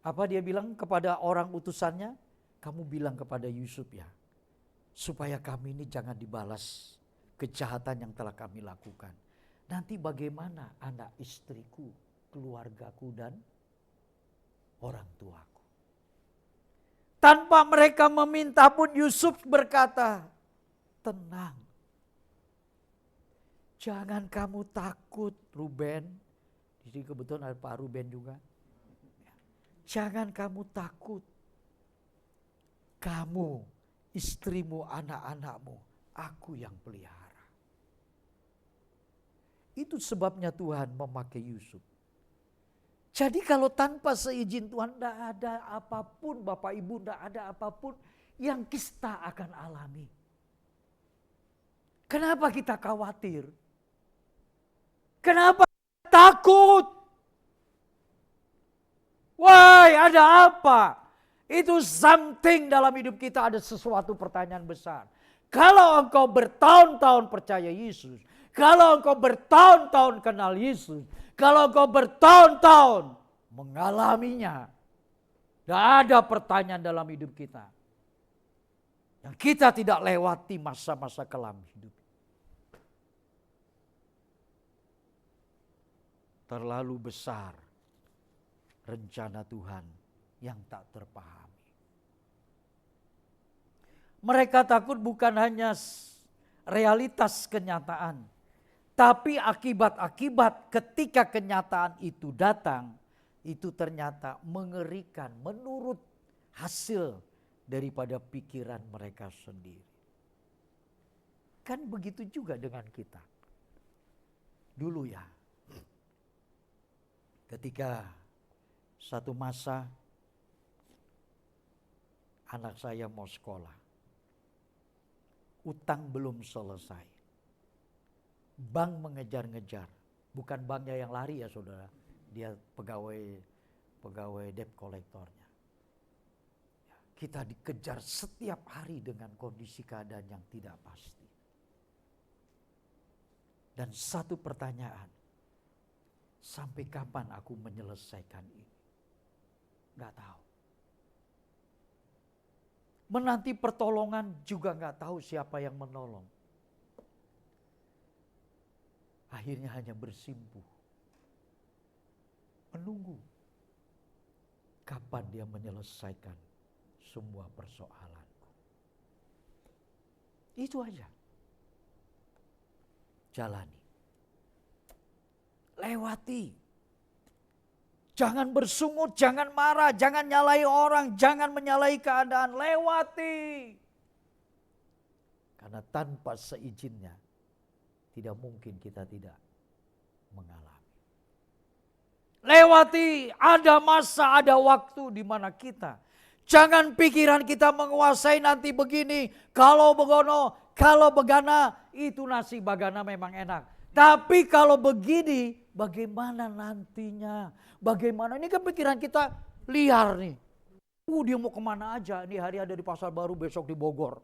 Apa dia bilang kepada orang utusannya? Kamu bilang kepada Yusuf ya, supaya kami ini jangan dibalas kejahatan yang telah kami lakukan. Nanti bagaimana anak istriku, keluargaku dan orang tuaku. Tanpa mereka meminta pun Yusuf berkata, tenang. Jangan kamu takut Ruben. Di sini kebetulan ada Pak Ruben juga. Jangan kamu takut. Kamu, istrimu, anak-anakmu, aku yang pelihara. Itu sebabnya Tuhan memakai Yusuf. Jadi kalau tanpa seizin Tuhan tidak ada apapun Bapak Ibu, tidak ada apapun yang kita akan alami. Kenapa kita khawatir? Kenapa kita takut? Why, ada apa? Itu something dalam hidup kita, ada sesuatu pertanyaan besar. Kalau engkau bertahun-tahun percaya Yesus, kalau engkau bertahun-tahun kenal Yesus, kalau engkau bertahun-tahun mengalaminya, tidak ada pertanyaan dalam hidup kita yang kita tidak lewati masa-masa kelam hidup. Terlalu besar rencana Tuhan yang tak terpahami. Mereka takut bukan hanya realitas kenyataan, tapi akibat-akibat ketika kenyataan itu datang, itu ternyata mengerikan menurut hasil daripada pikiran mereka sendiri. Kan begitu juga dengan kita. Dulu ya, ketika satu masa anak saya mau sekolah, utang belum selesai. Bank mengejar-ngejar, bukan banknya yang lari ya saudara, dia pegawai debt kolektornya. Kita dikejar setiap hari dengan kondisi keadaan yang tidak pasti. Dan satu pertanyaan, sampai kapan aku menyelesaikan ini? Gak tahu. Menanti pertolongan juga gak tahu siapa yang menolong. Akhirnya hanya bersimpuh. Menunggu. Kapan dia menyelesaikan semua persoalanku. Itu aja. Jalani. Lewati. Jangan bersungut, jangan marah, jangan nyalai orang, jangan menyalai keadaan. Lewati. Karena tanpa seizinnya, tidak mungkin kita tidak mengalami. Lewati, ada masa, ada waktu di mana kita. Jangan pikiran kita menguasai nanti begini. Kalau begono, kalau begana, itu nasi bagana memang enak. Tapi kalau begini, bagaimana nantinya? Bagaimana? Ini kan pikiran kita liar nih. Dia mau kemana aja. Ini hari ada di Pasar Baru, besok di Bogor.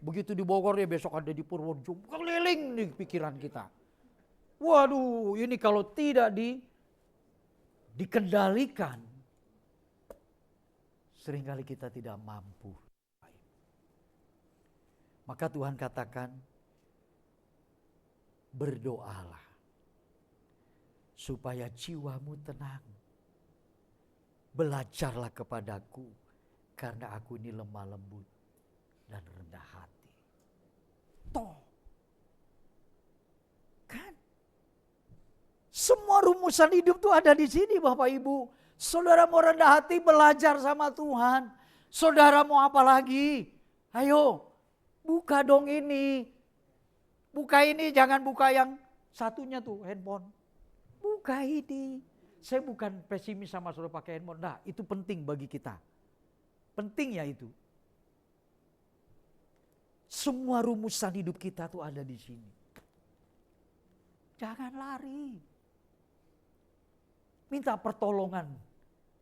Begitu di Bogor dia besok ada di Purworejo. Keliling nih pikiran kita. Waduh, ini kalau tidak dikendalikan, seringkali kita tidak mampu. Maka Tuhan katakan, berdoalah supaya jiwamu tenang. Belajarlah kepadaku karena aku ini lemah lembut dan rendah hati. Toh, kan? Semua rumusan hidup tuh ada di sini Bapak Ibu. Saudara mau rendah hati belajar sama Tuhan. Saudara mau apa lagi? Ayo, buka dong ini. Buka ini, jangan buka yang satunya tuh, handphone. Buka ini. Saya bukan pesimis sama saudara pakai handphone. Nah, itu penting bagi kita. Penting ya itu. Semua rumusan hidup kita tuh ada di sini. Jangan lari. Minta pertolongan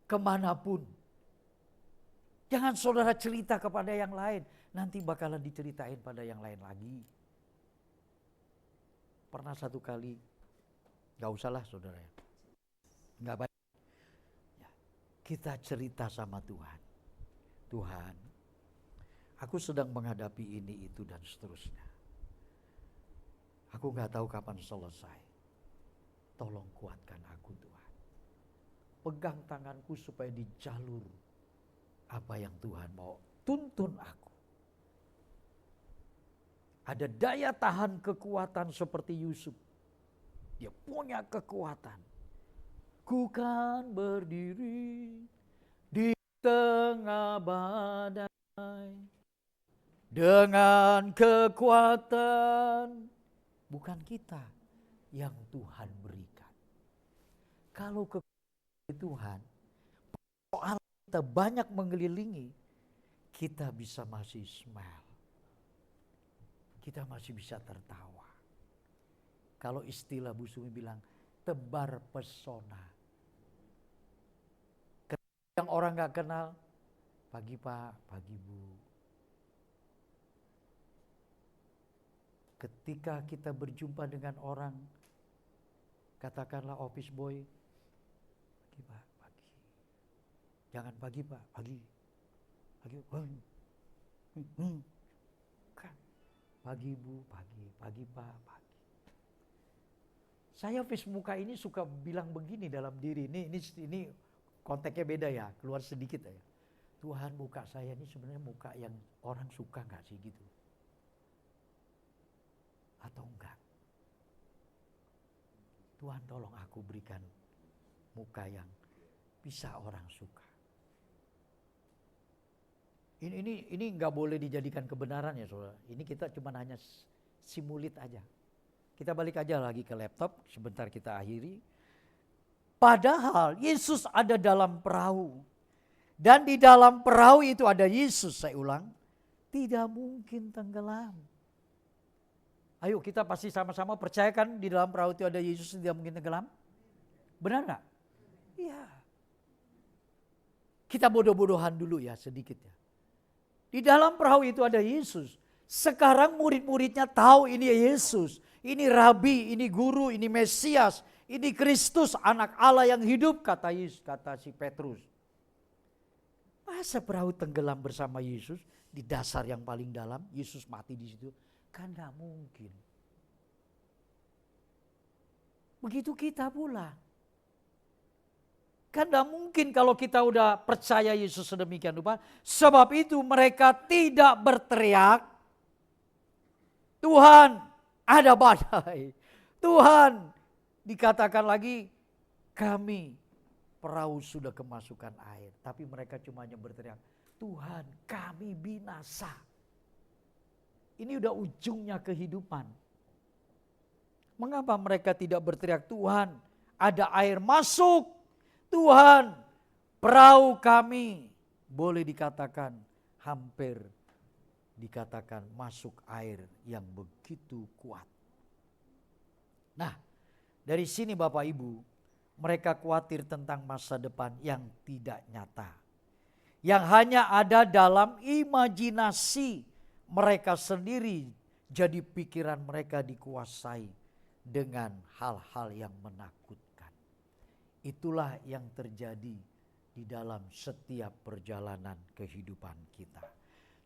kemanapun. Jangan saudara cerita kepada yang lain. Nanti bakalan diceritain pada yang lain lagi. Pernah satu kali, gak usahlah saudara ya. Gak baik. Ya, kita cerita sama Tuhan. Tuhan, aku sedang menghadapi ini, itu, dan seterusnya. Aku gak tahu kapan selesai. Tolong kuatkan aku Tuhan. Pegang tanganku supaya di jalur apa yang Tuhan mau tuntun aku. Ada daya tahan kekuatan seperti Yusuf. Dia punya kekuatan. Ku kan berdiri di tengah badai dengan kekuatan bukan kita yang Tuhan berikan. Kalau kekuatan Tuhan, soal kita banyak mengelilingi, kita bisa masih smile. Kita masih bisa tertawa. Kalau istilah Bu Sumi bilang, tebar pesona. Yang orang gak kenal, pagi Pak, pagi Bu. Ketika kita berjumpa dengan orang, katakanlah office boy, pagi Pak, pagi. Jangan pagi Pak, pagi. Pagi, kan. Pagi Bu, pagi. Pagi Pak, pagi. Saya face muka ini suka bilang begini dalam diri. Ini konteksnya beda ya, keluar sedikit ya. Tuhan, muka saya ini sebenarnya muka yang orang suka gak sih gitu? Atau enggak? Tuhan tolong aku berikan muka yang bisa orang suka. Ini nggak boleh dijadikan kebenaran ya saudara. Ini kita cuma hanya simulit aja. Kita balik aja lagi ke laptop, sebentar kita akhiri. Padahal Yesus ada dalam perahu. Dan di dalam perahu itu ada Yesus, saya ulang. Tidak mungkin tenggelam. Ayo kita pasti sama-sama percayakan di dalam perahu itu ada Yesus, tidak mungkin tenggelam. Benar gak? Iya. Kita bodoh-bodohan dulu ya sedikit ya. Di dalam perahu itu ada Yesus. Sekarang murid-muridnya tahu ini Yesus. Ini Rabi, ini Guru, ini Mesias. Ini Kristus, anak Allah yang hidup, kata si Petrus. Masa perahu tenggelam bersama Yesus di dasar yang paling dalam, Yesus mati di situ? Kan gak mungkin. Begitu kita pula. Kan gak mungkin kalau kita udah percaya Yesus sedemikian rupa. Sebab itu mereka tidak berteriak, Tuhan ada badai. Tuhan, dikatakan lagi, kami perahu sudah kemasukan air. Tapi mereka cuma hanya berteriak, Tuhan kami binasa. Ini udah ujungnya kehidupan. Mengapa mereka tidak berteriak, Tuhan ada air masuk. Tuhan, perahu kami boleh dikatakan hampir dikatakan masuk air yang begitu kuat. Nah, dari sini Bapak Ibu, mereka khawatir tentang masa depan yang tidak nyata. Yang hanya ada dalam imajinasi mereka sendiri, jadi pikiran mereka dikuasai dengan hal-hal yang menakutkan. Itulah yang terjadi di dalam setiap perjalanan kehidupan kita.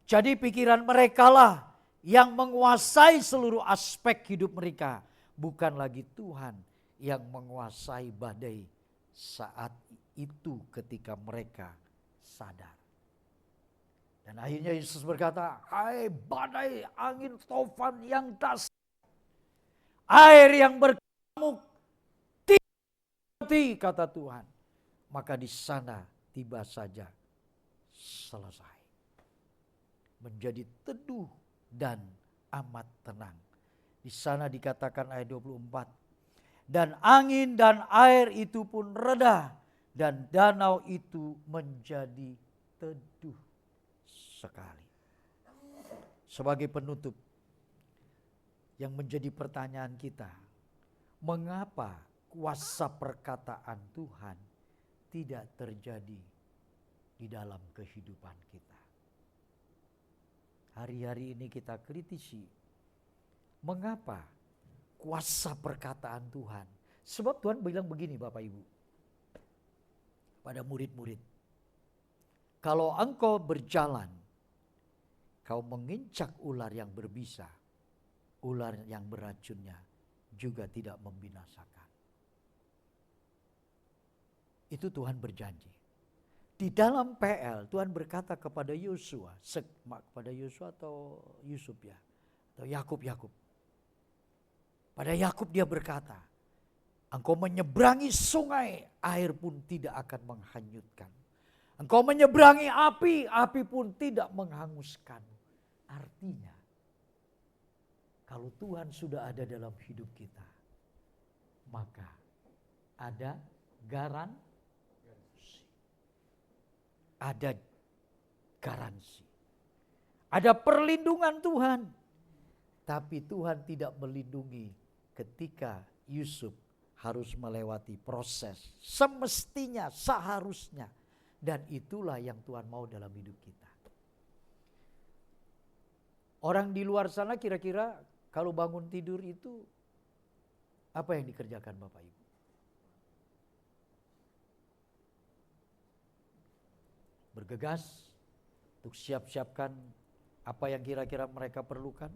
Jadi pikiran merekalah yang menguasai seluruh aspek hidup mereka. Bukan lagi Tuhan yang menguasai badai saat itu ketika mereka sadar. Dan akhirnya Yesus berkata, "Hai badai angin tofan yang dahsyat, air yang berkemuk, tidak," kata Tuhan. Maka di sana tiba saja selesai. Menjadi teduh dan amat tenang. Di sana dikatakan ayat 24. Dan angin dan air itu pun reda. Dan danau itu menjadi teduh sekali. Sebagai penutup, yang menjadi pertanyaan kita, mengapa kuasa perkataan Tuhan tidak terjadi di dalam kehidupan kita? Hari-hari ini kita kritisi, mengapa kuasa perkataan Tuhan? Sebab Tuhan bilang begini Bapak Ibu, pada murid-murid, kalau engkau berjalan, kau mengincak ular yang berbisa, ular yang beracunnya juga tidak membinasakan. Itu Tuhan berjanji. Di dalam PL Tuhan berkata kepada Yosua, kepada Yosua atau Yusuf ya, atau Yakub. Pada Yakub dia berkata, engkau menyeberangi sungai, air pun tidak akan menghanyutkan. Engkau menyeberangi api, api pun tidak menghanguskan. Artinya, kalau Tuhan sudah ada dalam hidup kita, maka ada garansi. Ada garansi. Ada perlindungan Tuhan. Tapi Tuhan tidak melindungi ketika Yusuf harus melewati proses. Semestinya, seharusnya. Dan itulah yang Tuhan mau dalam hidup kita. Orang di luar sana kira-kira kalau bangun tidur itu apa yang dikerjakan Bapak Ibu? Bergegas untuk siap-siapkan apa yang kira-kira mereka perlukan.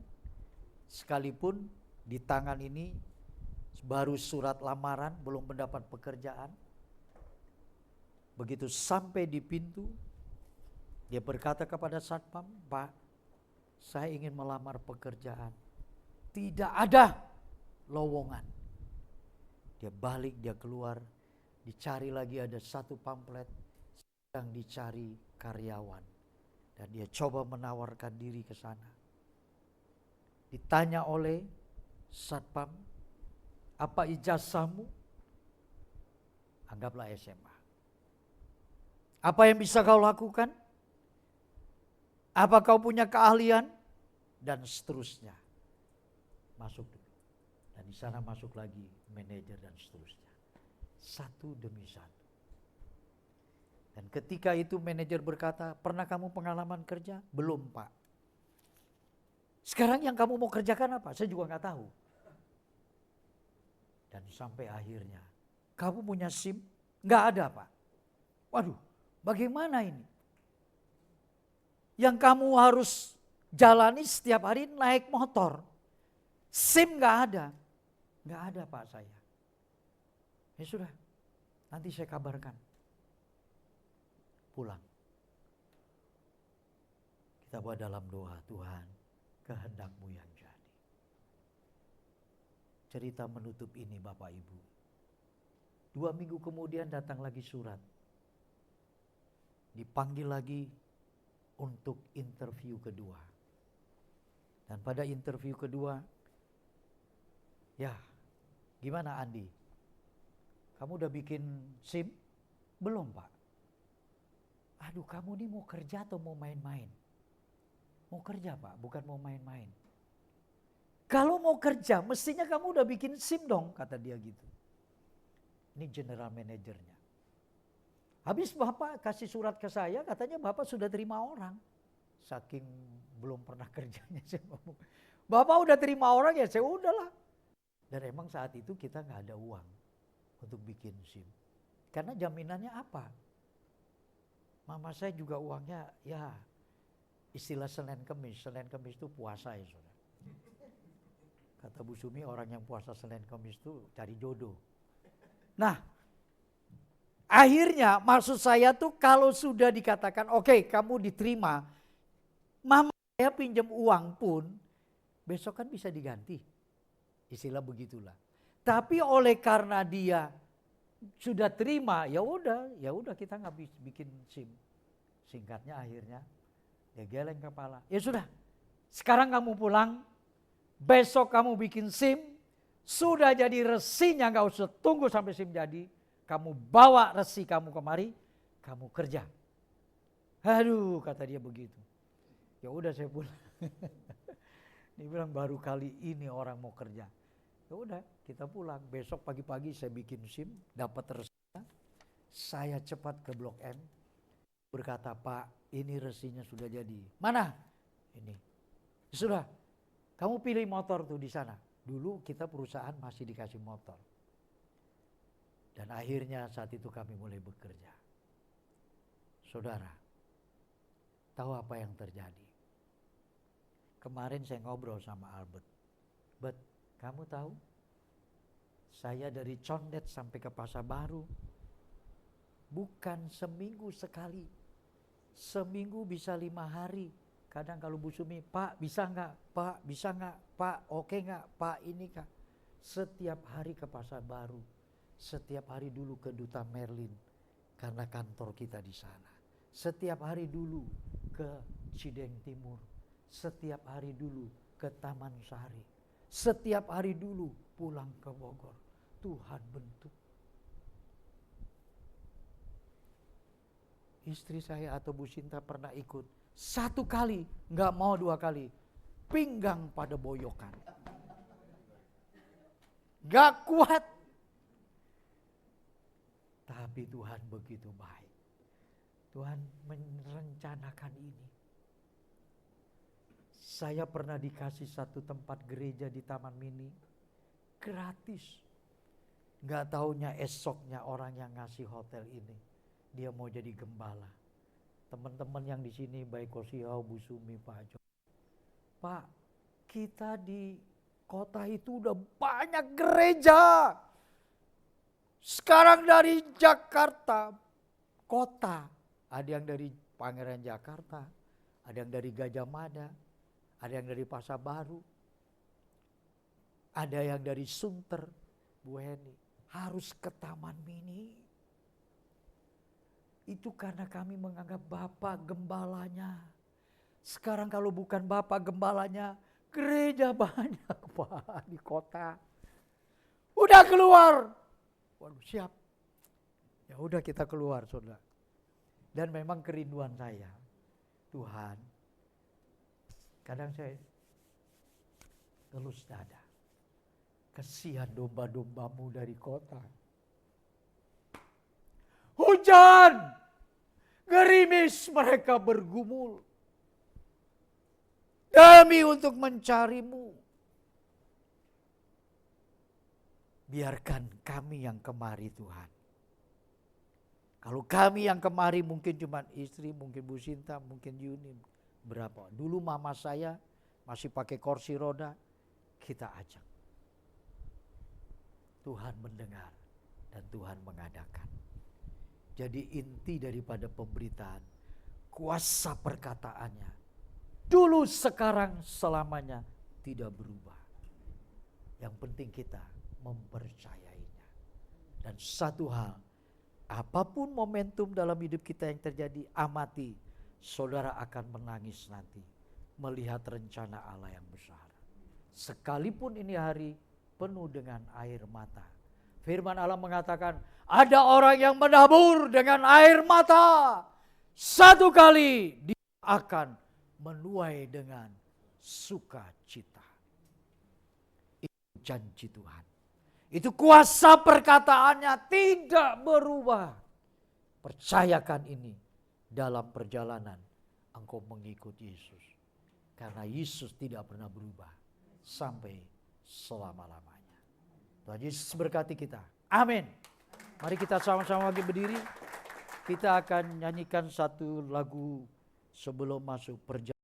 Sekalipun di tangan ini baru surat lamaran, belum mendapat pekerjaan. Begitu sampai di pintu, dia berkata kepada satpam, "Pak, saya ingin melamar pekerjaan. Tidak ada lowongan." Dia balik, dia keluar, dicari lagi ada satu pamflet, yang dicari karyawan. Dan dia coba menawarkan diri ke sana. Ditanya oleh satpam, "Apa ijazahmu?" Anggaplah SMA. "Apa yang bisa kau lakukan? Apa kau punya keahlian?" Dan seterusnya. Masuk. Dan di sana masuk lagi manajer dan seterusnya. Satu demi satu. Dan ketika itu manajer berkata, "Pernah kamu pengalaman kerja?" "Belum, Pak." "Sekarang yang kamu mau kerjakan apa?" "Saya juga nggak tahu." Dan sampai akhirnya, "Kamu punya SIM?" "Nggak ada, Pak." "Waduh, bagaimana ini? Yang kamu harus jalani setiap hari naik motor. SIM nggak ada." "Nggak ada, Pak, saya." "Ya sudah, nanti saya kabarkan." Pulang. Kita buat dalam doa, "Tuhan, kehendak-Mu yang jadi." Cerita menutup ini Bapak Ibu. 2 minggu kemudian datang lagi surat. Dipanggil lagi untuk interview kedua. Dan pada interview kedua, "Ya, gimana Andi? Kamu udah bikin SIM?" "Belum, Pak." "Aduh, kamu ini mau kerja atau mau main-main?" "Mau kerja, Pak, bukan mau main-main." "Kalau mau kerja, mestinya kamu udah bikin SIM dong," kata dia gitu. Ini general manajernya. "Habis Bapak kasih surat ke saya, katanya Bapak sudah terima orang." Saking belum pernah kerjanya saya ngomong, "Bapak udah terima orang ya, saya udahlah." Dan emang saat itu kita nggak ada uang untuk bikin SIM. Karena jaminannya apa? Mama saya juga uangnya ya istilah Senin Kemis. Senin Kemis itu puasa ya saudara. Kata Bu Sumi, orang yang puasa Senin Kemis itu cari jodoh. Nah, akhirnya maksud saya tuh kalau sudah dikatakan oke, kamu diterima, mama saya pinjam uang pun besok kan bisa diganti. Istilah begitulah. Tapi oleh karena dia sudah terima, ya udah kita nggak bikin SIM. Singkatnya akhirnya dia geleng kepala. Ya sudah, sekarang kamu pulang, besok kamu bikin SIM, sudah jadi resinya nggak usah tunggu sampai SIM jadi, kamu bawa resi kamu kemari, kamu kerja. Aduh, kata dia begitu. Ya udah saya pulang. Dia bilang baru kali ini orang mau kerja. Ya udah kita pulang, besok pagi-pagi saya bikin SIM, dapat resinya, saya cepat ke Blok M, berkata Pak ini resinya sudah jadi. Mana? Ini. Sudah, kamu pilih motor tuh di sana. Dulu kita perusahaan masih dikasih motor. Dan akhirnya saat itu kami mulai bekerja. Saudara, tahu apa yang terjadi? Kemarin saya ngobrol sama Albert. Bet, kamu tahu? Saya dari Condet sampai ke Pasar Baru. Bukan seminggu sekali. Seminggu bisa 5 hari. Kadang kalau Bu Sumi, Pak bisa enggak? Pak bisa enggak? Pak oke enggak? Pak ini kak. Setiap hari ke Pasar Baru. Setiap hari dulu ke Duta Merlin. Karena kantor kita di sana. Setiap hari dulu ke Cideng Timur. Setiap hari dulu ke Taman Sari. Setiap hari dulu pulang ke Bogor. Tuhan bentuk. Istri saya atau Bu Sinta pernah ikut. 1 kali, gak mau 2 kali. Pinggang pada boyokan. Gak kuat. Tapi Tuhan begitu baik. Tuhan merencanakan ini. Saya pernah dikasih 1 tempat gereja di Taman Mini. Gratis. Gak taunya esoknya orang yang ngasih hotel ini. Dia mau jadi gembala. Teman-teman yang di sini baik Kosiau, Bu Sumi, Pak Jo. Pak, kita di kota itu udah banyak gereja. Sekarang dari Jakarta, kota. Ada yang dari Pangeran Jakarta, ada yang dari Gajah Mada, ada yang dari Pasar Baru, ada yang dari Sunter, Bu Heni. Harus ke Taman Mini. Itu karena kami menganggap Bapak gembalanya. Sekarang kalau bukan Bapak gembalanya, gereja banyak Pak di kota. Udah keluar. Waduh siap. Ya udah kita keluar saudara. Dan memang kerinduan saya. Tuhan, kadang saya telus dada. Kesian domba-dombamu dari kota. Hujan, gerimis mereka bergumul. Demi untuk mencarimu. Biarkan kami yang kemari Tuhan. Kalau kami yang kemari mungkin cuma istri, mungkin Bu Sinta, mungkin Yuni. Berapa? Dulu mama saya masih pakai kursi roda, kita ajak. Tuhan mendengar dan Tuhan mengadakan. Jadi inti daripada pemberitaan, kuasa perkataannya, dulu, sekarang, selamanya tidak berubah. Yang penting kita mempercayainya. Dan satu hal, apapun momentum dalam hidup kita yang terjadi, amati, saudara akan menangis nanti, melihat rencana Allah yang besar. Sekalipun ini hari penuh dengan air mata. Firman Allah mengatakan, ada orang yang menabur dengan air mata. 1 kali dia akan menuai dengan sukacita. Itu janji Tuhan. Itu kuasa perkataannya tidak berubah. Percayakan ini dalam perjalanan engkau mengikut Yesus. Karena Yesus tidak pernah berubah sampai selama-lamanya. Tuhan Yesus berkati kita. Amin. Mari kita sama-sama lagi berdiri. Kita akan nyanyikan satu lagu sebelum masuk perjalanan.